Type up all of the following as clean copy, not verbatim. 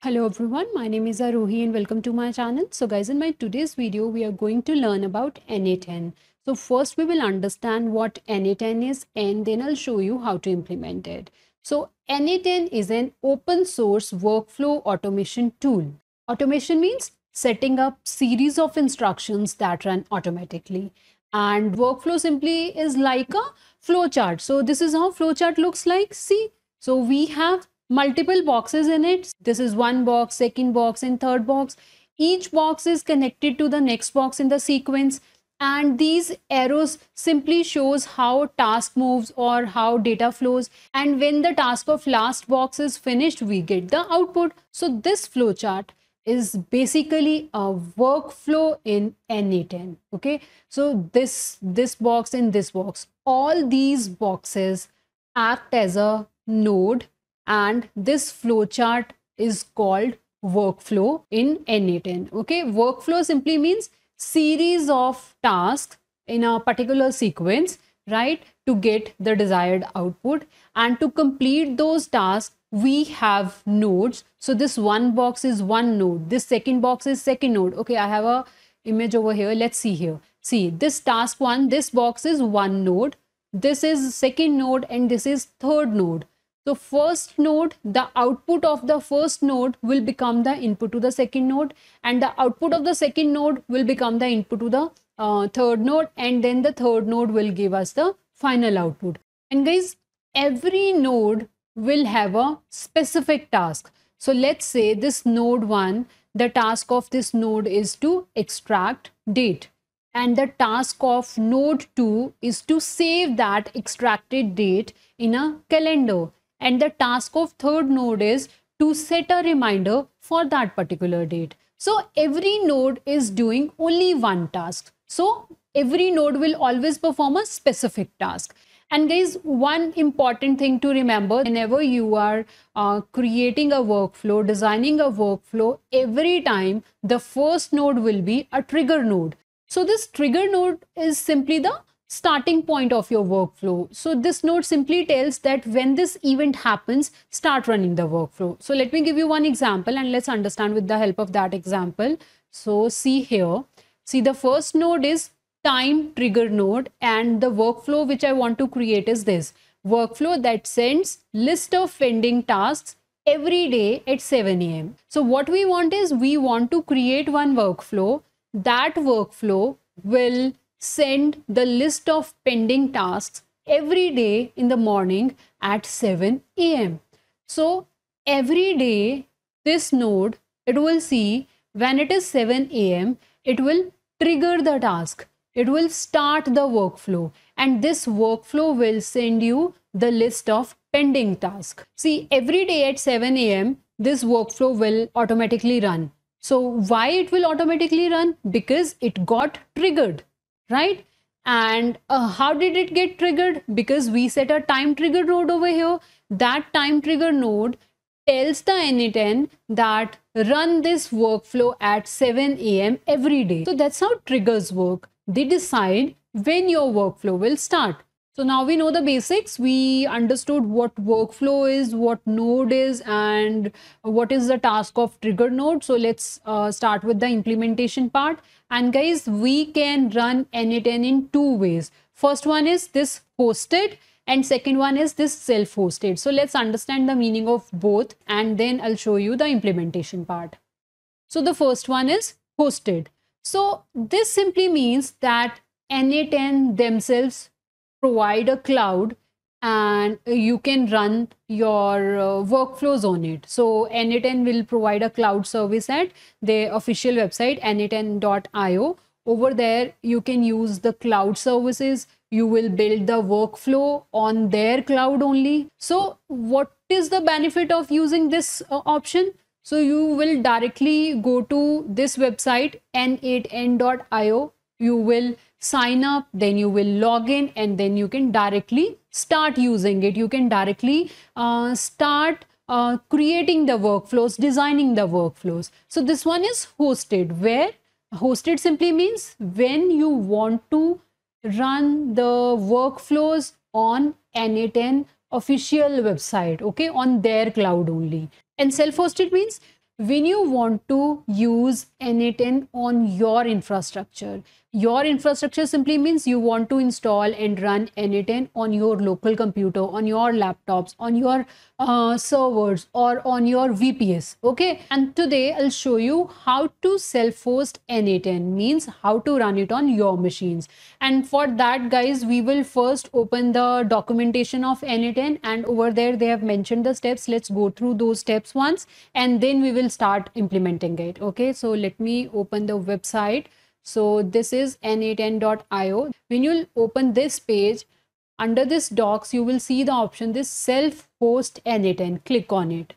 Hello everyone, my name is Arohi and welcome to my channel. So guys, in my today's video, we are going to learn about NA10. So first we will understand what NA10 is and then I'll show you how to implement it. So NA10 is an open source workflow automation tool. Automation means setting up series of instructions that run automatically. And workflow simply is like a flowchart. So this is how flowchart looks like. See, so we have multiple boxes in it. This is one box, second box, and third box. Each box is connected to the next box in the sequence. And these arrows simply shows how task moves or how data flows. And when the task of last box is finished, we get the output. So this flowchart is basically a workflow in NA10. Okay, so this box and this box, all these boxes act as a node, and this flowchart is called workflow in NA10. Okay, workflow simply means series of tasks in a particular sequence, right, to get the desired output. And to complete those tasks, we have nodes. So this one box is one node, this second box is second node. Okay, I have a image over here. Let's see here. See, this task one, this box is one node, this is second node, and this is third node. So first node, the output of the first node will become the input to the second node, and the output of the second node will become the input to the third node, and then the third node will give us the final output. And guys, every node will have a specific task. So let's say this node 1, the task of this node is to extract date, and the task of node 2 is to save that extracted date in a calendar, and the task of third node is to set a reminder for that particular date. So every node is doing only one task. So every node will always perform a specific task. And guys, one important thing to remember, whenever you are creating a workflow, designing a workflow, every time the first node will be a trigger node. So this trigger node is simply the starting point of your workflow. So this node simply tells that when this event happens, start running the workflow. So let me give you one example and let's understand with the help of that example. So see here, see the first node is time trigger node, and the workflow which I want to create is this workflow that sends list of pending tasks every day at 7 a.m. So what we want is we want to create one workflow. That workflow will send the list of pending tasks every day in the morning at 7 a.m. So every day this node, it will see when it is 7 a.m. it will trigger the task, it will start the workflow, and this workflow will send you the list of pending tasks. See, every day at 7 a.m. this workflow will automatically run. So why it will automatically run? Because it got triggered, right? And how did it get triggered? Because we set a time trigger node over here. That time trigger node tells the NA10 that run this workflow at 7 a.m. every day. So that's how triggers work. They decide when your workflow will start. So now we know the basics. We understood what workflow is, what node is, and what is the task of trigger node. So let's start with the implementation part. And guys, we can run NA10 in two ways. First one is this hosted, and second one is this self-hosted. So let's understand the meaning of both, and then I'll show you the implementation part. So the first one is hosted. So this simply means that NA10 themselves provide a cloud and you can run your workflows on it. So NA10 will provide a cloud service at their official website na10.io. Over there you can use the cloud services. You will build the workflow on their cloud only. So what is the benefit of using this option? So you will directly go to this website na10.io. You will sign up, then you will log in, and then you can directly start using it. You can directly start creating the workflows, designing the workflows. So this one is hosted, where hosted simply means when you want to run the workflows on NA10 official website, okay, on their cloud only. And self-hosted means when you want to use n8n on your infrastructure simply means you want to install and run n8n on your local computer, on your laptops, on your servers, or on your VPS. Okay, and today I'll show you how to self-host n8n, means how to run it on your machines. And for that, guys, we will first open the documentation of n8n, and over there they have mentioned the steps. Let's go through those steps once, and then we will start implementing it. Okay, so let me open the website. So this is n8n.io. When you'll open this page, under this docs, you will see the option, this self-host n8n. Click on it.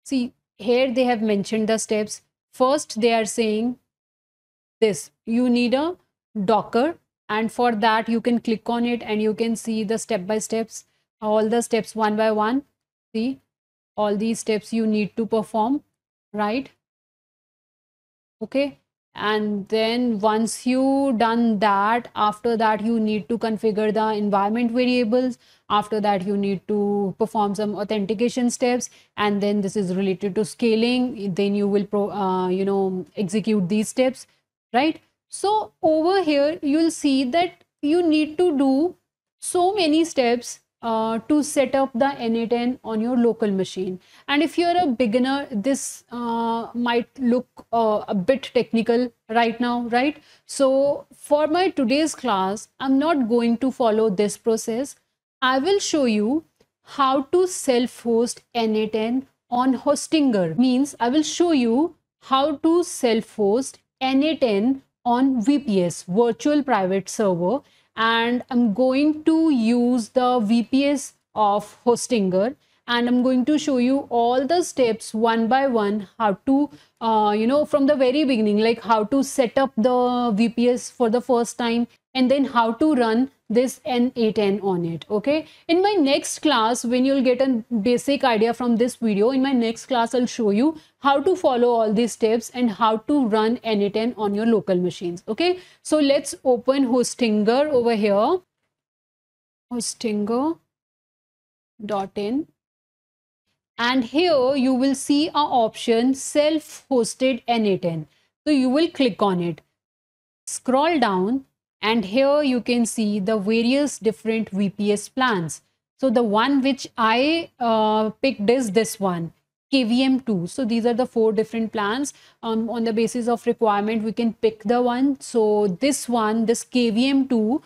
See, here they have mentioned the steps. First, they are saying this, you need a Docker, and for that you can click on it and you can see the step by steps, all the steps one by one. See, all these steps you need to perform, right? Okay, and then once you done that, after that you need to configure the environment variables. After that you need to perform some authentication steps, and then this is related to scaling. Then you will execute these steps, right? So over here you'll see that you need to do so many steps to set up the n8n on your local machine. And if you're a beginner, this might look a bit technical right now, right? So for my today's class, I'm not going to follow this process. I will show you how to self-host n8n on Hostinger. Means I will show you how to self-host n8n on VPS, virtual private server, and I'm going to use the VPS of Hostinger, and I'm going to show you all the steps one by one, how to from the very beginning, like how to set up the VPS for the first time, and then how to run this n8n on it. Okay, in my next class, when you'll get a basic idea from this video, in my next class I'll show you how to follow all these steps and how to run n8n on your local machines. Okay, so let's open Hostinger over here, hostinger.in, and here you will see a option self-hosted n8n. So you will click on it, scroll down, and here you can see the various different VPS plans. So the one which I picked is this one, KVM2. So these are the 4 different plans. On the basis of requirement, we can pick the one. So this one, this KVM2,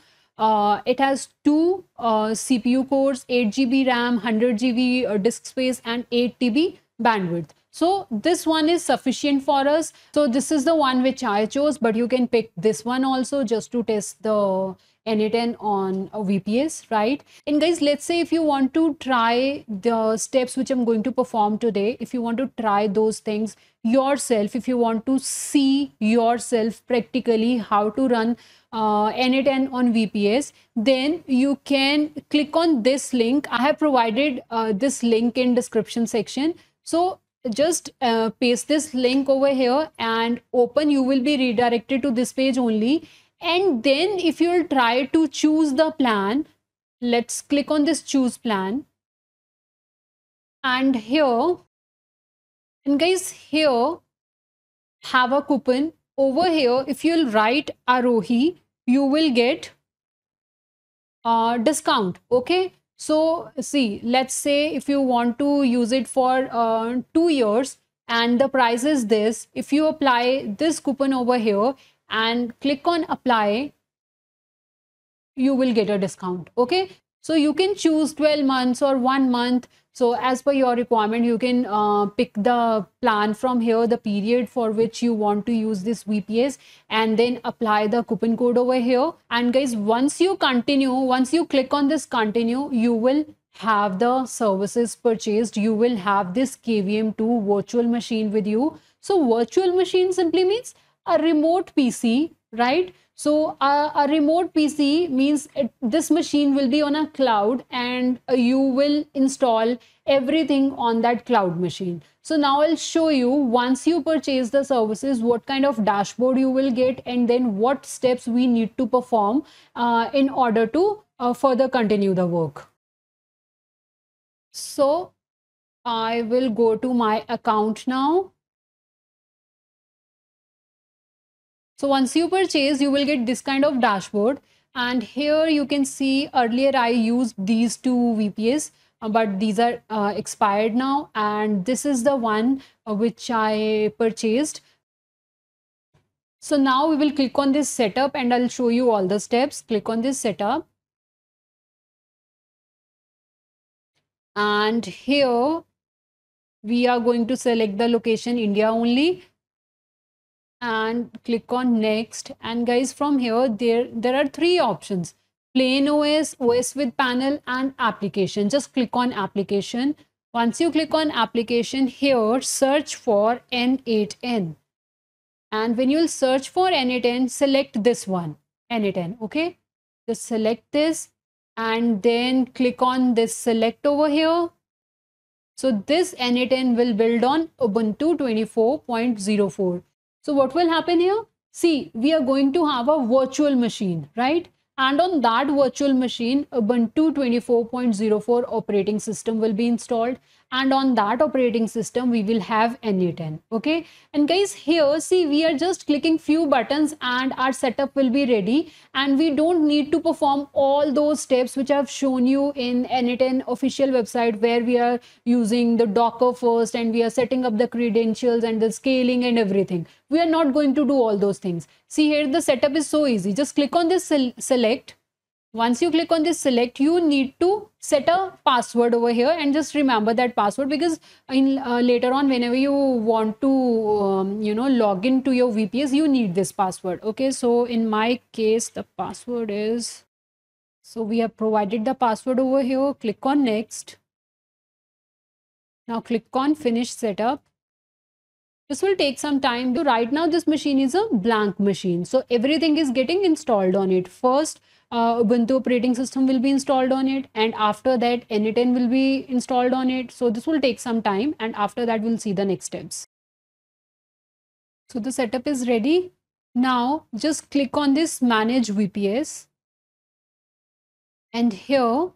it has 2 CPU cores, 8 GB RAM, 100 GB disk space, and 8 TB bandwidth. So this one is sufficient for us. So this is the one which I chose, but you can pick this one also just to test the n8n on a VPS, right? And guys, let's say if you want to try the steps which I'm going to perform today, if you want to try those things yourself, if you want to see yourself practically how to run n8n on VPS, then you can click on this link. I have provided this link in description section. So just paste this link over here and open. You will be redirected to this page only. And then if you'll try to choose the plan, let's click on this choose plan. And here, and guys, here have a coupon. Over here, if you'll write Arohi, you will get discount. Okay, so see, let's say if you want to use it for 2 years and the price is this, if you apply this coupon over here and click on apply, you will get a discount. Okay, so you can choose 12 months or 1 month. So as per your requirement, you can pick the plan from here, the period for which you want to use this VPS, and then apply the coupon code over here. And guys, once you click on this continue, you will have the services purchased. You will have this KVM2 virtual machine with you. So virtual machine simply means a remote PC, right? So a remote PC means this machine will be on a cloud, and you will install everything on that cloud machine. So now I'll show you, once you purchase the services, what kind of dashboard you will get, and then what steps we need to perform in order to further continue the work. So I will go to my account now. So once you purchase, you will get this kind of dashboard. And here you can see earlier I used these two VPS, but these are expired now. And this is the one which I purchased. So now we will click on this setup and I'll show you all the steps. Click on this setup. And here we are going to select the location India only and click on next. And guys, from here there are three options: plain OS, OS with panel, and application. Just click on application. Once you click on application, here search for N8N. And when you'll search for N8N, select this one, N8N. Okay, just select this and then click on this select over here. So this N8N will build on Ubuntu 24.04. So what will happen here? See, we are going to have a virtual machine, right? And on that virtual machine, Ubuntu 24.04 operating system will be installed. And on that operating system, we will have N8N. Okay. And guys, here, see, we are just clicking few buttons and our setup will be ready. And we don't need to perform all those steps which I've shown you in N8N official website, where we are using the Docker first and we are setting up the credentials and the scaling and everything. We are not going to do all those things. See, here the setup is so easy. Just click on this select. Once you click on this select, you need to set a password over here and just remember that password, because in later on whenever you want to log into your VPS, you need this password. Okay, so in my case the password is, so we have provided the password over here. Click on next. Now click on finish setup. This will take some time. So right now this machine is a blank machine, so everything is getting installed on it. First Ubuntu operating system will be installed on it, and after that N8N will be installed on it. So this will take some time, and after that we'll see the next steps. So the setup is ready. Now just click on this manage VPS, and here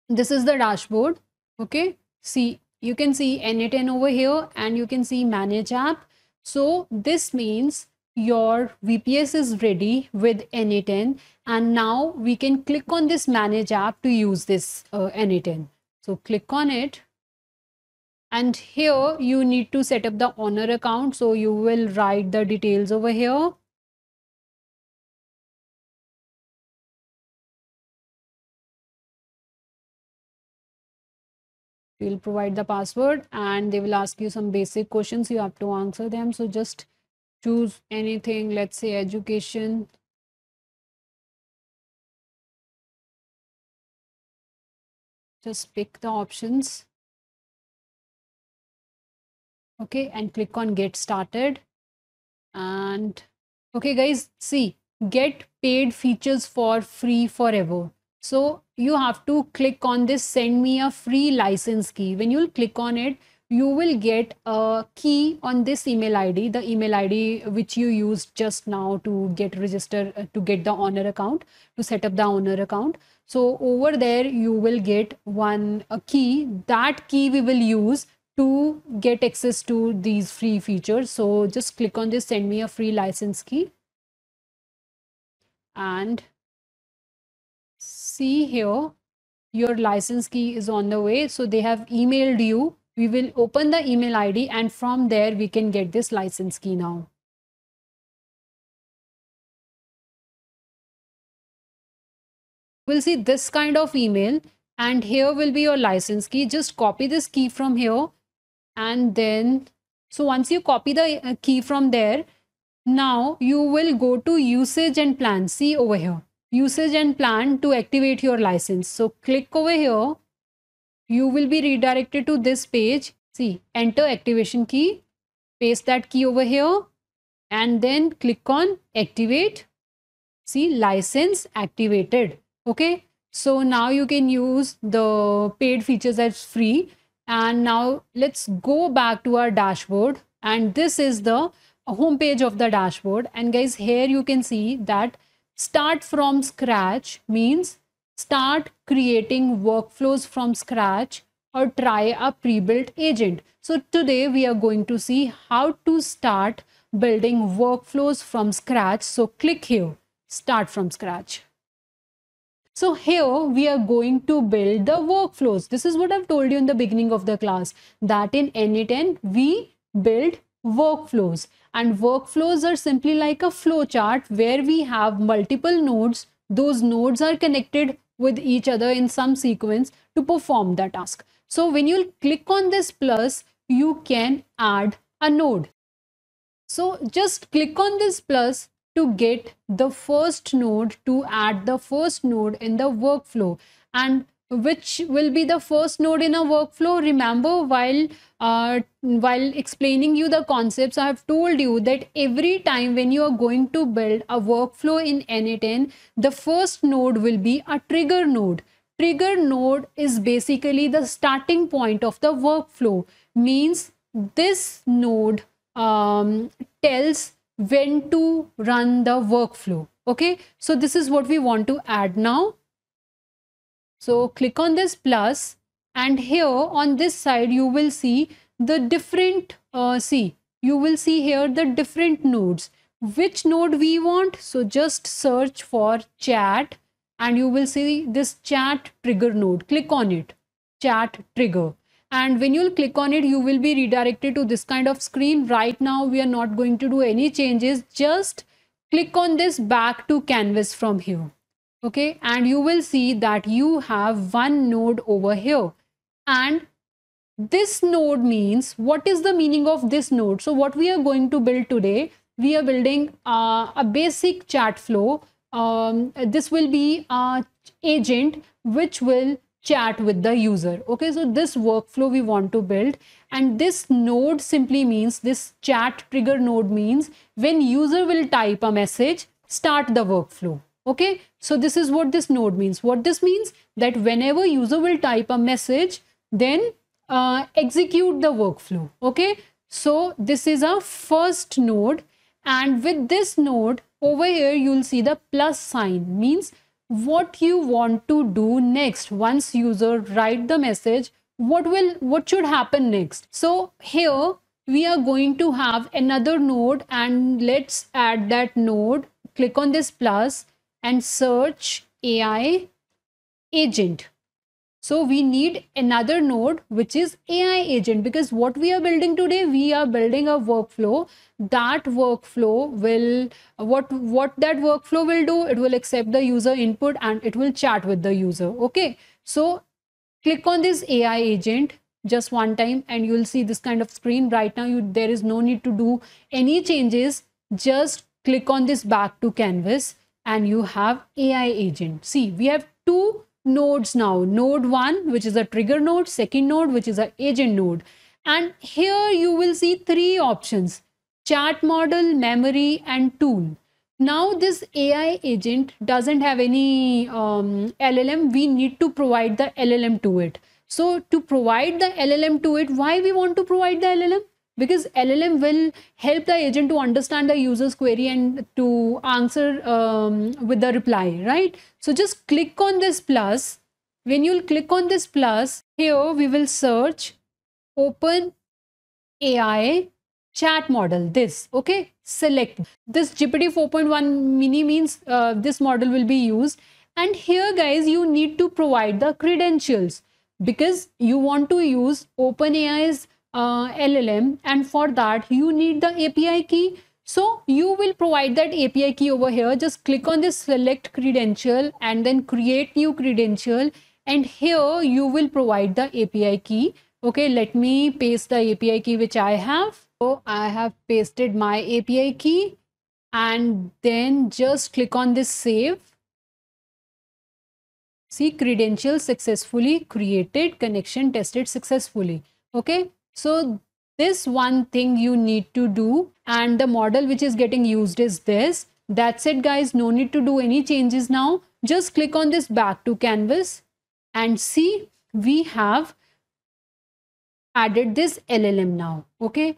this is the dashboard. Okay, see, you can see N8N over here and you can see manage app. So this means your VPS is ready with N8N, and now we can click on this manage app to use this N8N. So click on it, and here you need to set up the owner account. So you will write the details over here. You'll provide the password and they will ask you some basic questions. You have to answer them. So just choose anything, let's say education. Just pick the options. Okay, and click on get started. And okay guys, see, get paid features for free forever. So you have to click on this send me a free license key. When you'll click on it, you will get a key on this email ID, the email ID which you used just now to get registered, to get the owner account, to set up the owner account. So over there you will get a key. That key we will use to get access to these free features. So just click on this send me a free license key, and see here your license key is on the way. So they have emailed you. We will open the email ID and from there we can get this license key now. We'll see this kind of email, and here will be your license key. Just copy this key from here, and then so once you copy the key from there, now you will go to usage and plan. See over here, usage and plan to activate your license. So click over here. You will be redirected to this page. See, enter activation key, paste that key over here, and then click on activate. See, license activated. Okay, so now you can use the paid features as free. And now let's go back to our dashboard, and this is the home page of the dashboard. And guys, here you can see that start from scratch means start creating workflows from scratch or try a pre-built agent. So today we are going to see how to start building workflows from scratch. So click here, start from scratch. So here we are going to build the workflows. This is what I've told you in the beginning of the class, that in n8n we build workflows, and workflows are simply like a flow chart where we have multiple nodes. Those nodes are connected with each other in some sequence to perform the task. So when you click on this plus, you can add a node. So just click on this plus to get the first node, to add the first node in the workflow. And which will be the first node in a workflow? Remember, while explaining you the concepts, I have told you that every time when you are going to build a workflow in n8n, the first node will be a trigger node. Trigger node is basically the starting point of the workflow. Means this node tells when to run the workflow. Okay, so this is what we want to add now. So click on this plus, and here on this side you will see the different you will see here the different nodes. Which node we want? So just search for chat and you will see this chat trigger node. Click on it, chat trigger. And when you'll click on it, you will be redirected to this kind of screen. Right now we are not going to do any changes. Just click on this back to canvas from here. Okay, and you will see that you have one node over here, and this node means, what is the meaning of this node? So what we are going to build today, we are building a basic chat flow. This will be a agent which will chat with the user. Okay, so this workflow we want to build, and this node simply means, this chat trigger node means when user will type a message, start the workflow. Okay, so this is what this node means. What this means, that whenever user will type a message, then execute the workflow. Okay, so this is our first node, and with this node over here you'll see the plus sign, means what you want to do next. Once user write the message, what should happen next? So here we are going to have another node, and let's add that node. Click on this plus and search AI agent. So we need another node which is AI agent, because what we are building today, we are building a workflow. That workflow will, what that workflow will do, it will accept the user input and it will chat with the user. Okay, so click on this AI agent just one time and you will see this kind of screen. Right now there is no need to do any changes. Just click on this back to canvas and you have AI agent. See, we have two nodes now. Node 1, which is a trigger node, second node, which is an agent node. And here you will see three options: chat model, memory, and tool. Now this AI agent doesn't have any LLM. We need to provide the LLM to it. So to provide the LLM to it, why we want to provide the LLM? Because LLM will help the agent to understand the user's query and to answer with the reply, right? So just click on this plus. When you'll click on this plus, here we will search Open AI chat model. This, okay, select this GPT 4.1 mini, means this model will be used. And here guys, you need to provide the credentials because you want to use OpenAI's LLM, and for that you need the API key. So you will provide that API key over here. Just click on this select credential and then create new credential, and here you will provide the API key. Okay, let me paste the API key which I have. So I have pasted my API key and then just click on this save. See, credentials successfully created, connection tested successfully. Okay, so this one thing you need to do, and the model which is getting used is this. That's it guys, no need to do any changes now. Just click on this back to canvas and see, we have added this LLM now. Okay,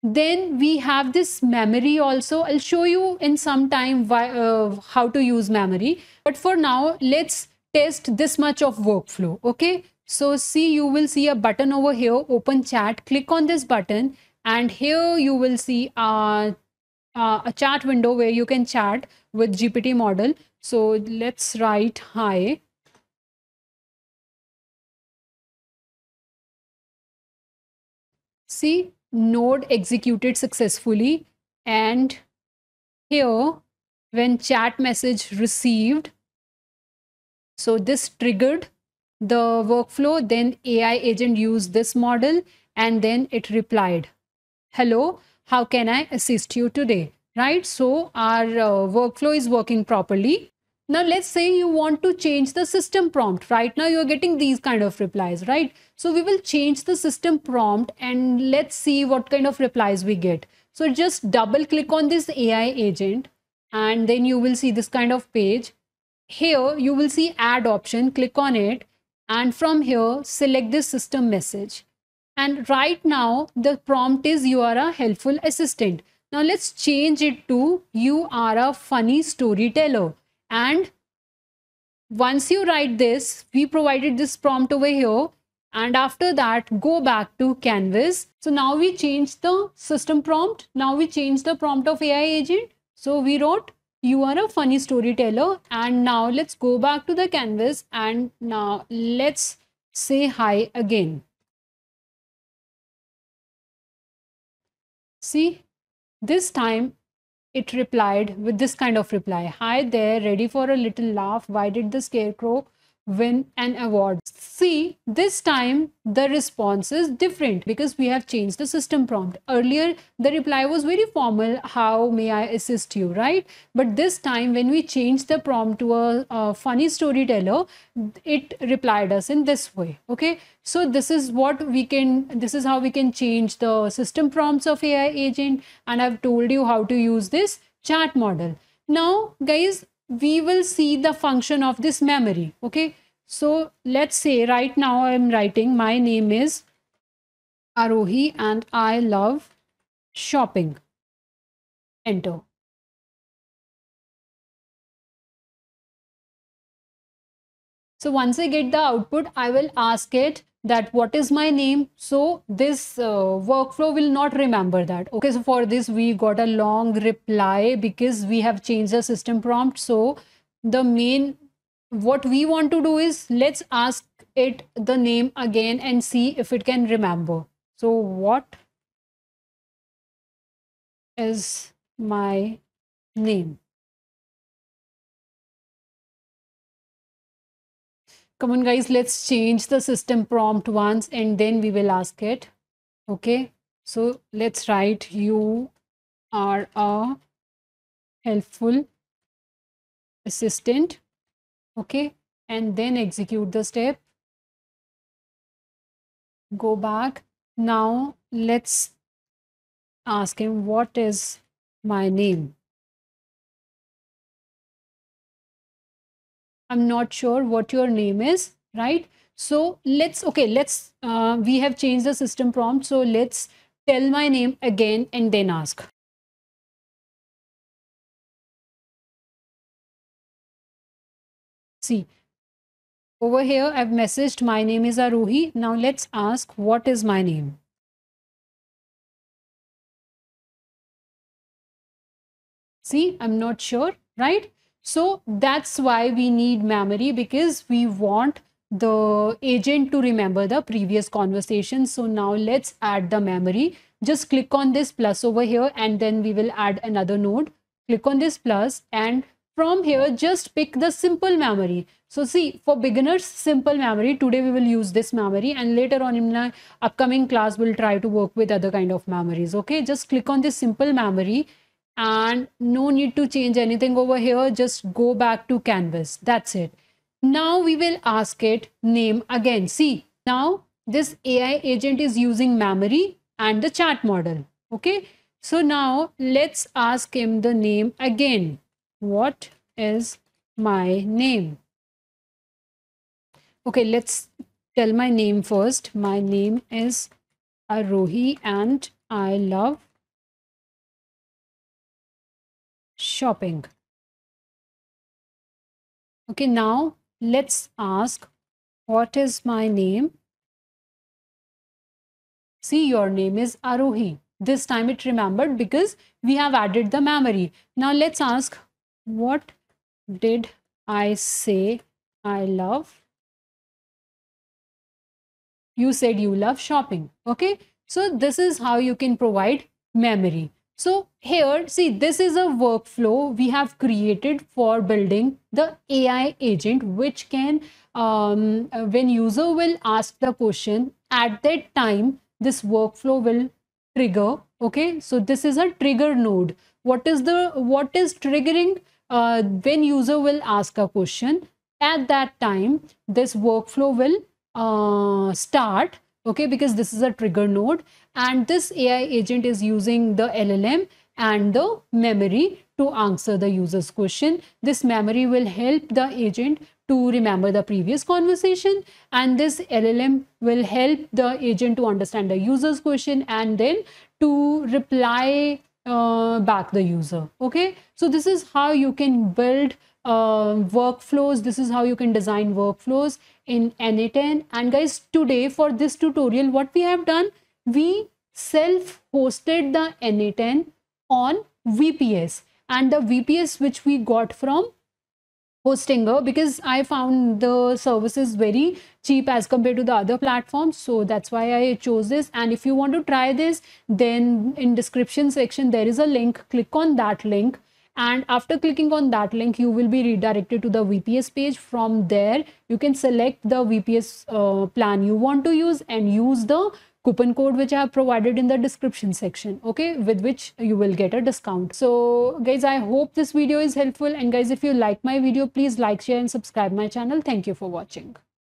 then we have this memory also. I'll show you in some time how to use memory, but for now let's test this much of workflow. Okay, So see, you will see a button over here, open chat. Click on this button, and here you will see a chat window where you can chat with GPT model. So let's write hi. See, node executed successfully. And here, when chat message received, so this triggered the workflow. Then AI agent used this model and then it replied, hello, how can I assist you today? Right? So our workflow is working properly. Now, let's say you want to change the system prompt. Right now, you're getting these kind of replies, right? So we will change the system prompt and let's see what kind of replies we get. So just double click on this AI agent and then you will see this kind of page. Here you will see add option, click on it, and from here select this system message. And right now the prompt is you are a helpful assistant. Now let's change it to you are a funny storyteller. And once you write this, we provided this prompt over here. And after that, go back to Canvas. So now we change the system prompt. Now we change the prompt of AI agent. So we wrote, you are a funny storyteller. And now let's go back to the Canvas. And now let's say hi again. See, this time it replied with this kind of reply. Hi there, ready for a little laugh? Why did the scarecrow win an award? See, this time the response is different because we have changed the system prompt. Earlier, the reply was very formal. How may I assist you, right? But this time, when we changed the prompt to a funny storyteller, it replied us in this way. Okay. So this is this is how we can change the system prompts of AI agent. And I've told you how to use this chat model. Now, guys, we will see the function of this memory. Okay. So let's say right now I'm writing, my name is Arohi and I love shopping. Enter. So once I get the output, I will ask it that what is my name. So this workflow will not remember that. Okay, so for this we got a long reply because we have changed the system prompt. So the main, what we want to do is let's ask it the name again and see if it can remember. So what is my name? Come on, guys, let's change the system prompt once and then we will ask it. Okay, so let's write you are a helpful assistant. Okay, and then execute the step. Go back. Now let's ask him what is my name. I'm not sure what your name is, right? So we have changed the system prompt. So let's tell my name again and then ask. See, over here I've messaged my name is Arohi. Now let's ask what is my name. See, I'm not sure, right? So that's why we need memory, because we want the agent to remember the previous conversation. So now let's add the memory. Just click on this plus over here and then we will add another node. Click on this plus and from here just pick the simple memory. So see, for beginners, simple memory, today we will use this memory and later on in the upcoming class we'll try to work with other kind of memories. Okay, just click on this simple memory and no need to change anything over here. Just go back to Canvas. That's it. Now we will ask it name again. See, now this AI agent is using memory and the chat model. Okay. So now let's ask him the name again. What is my name? Okay, let's tell my name first. My name is Arohi and I love shopping. Okay, now let's ask What is my name? See, your name is Arohi. This time it remembered because we have added the memory. Now let's ask, what did I say I love? You said you love shopping. Okay. So this is how you can provide memory. So here, see, this is a workflow we have created for building the AI agent, which can, when user will ask the question, at that time, this workflow will trigger. Okay. So this is a trigger node. What is triggering? When user will ask a question, at that time, this workflow will start, okay, because this is a trigger node, and this AI agent is using the LLM and the memory to answer the user's question. This memory will help the agent to remember the previous conversation, and this LLM will help the agent to understand the user's question and then to reply back the user. Okay, so this is how you can build workflows. This is how you can design workflows in n8n. And guys, today for this tutorial, what we have done, we self-hosted the n8n on VPS, and the VPS which we got from Hostinger, because I found the services very cheap as compared to the other platforms. So that's why I chose this. And if you want to try this, then in description section, there is a link. Click on that link. And after clicking on that link, you will be redirected to the VPS page. From there, you can select the VPS plan you want to use and use the coupon code which I have provided in the description section, okay, with which you will get a discount. So guys, I hope this video is helpful, and guys, if you like my video, please like, share and subscribe my channel. Thank you for watching.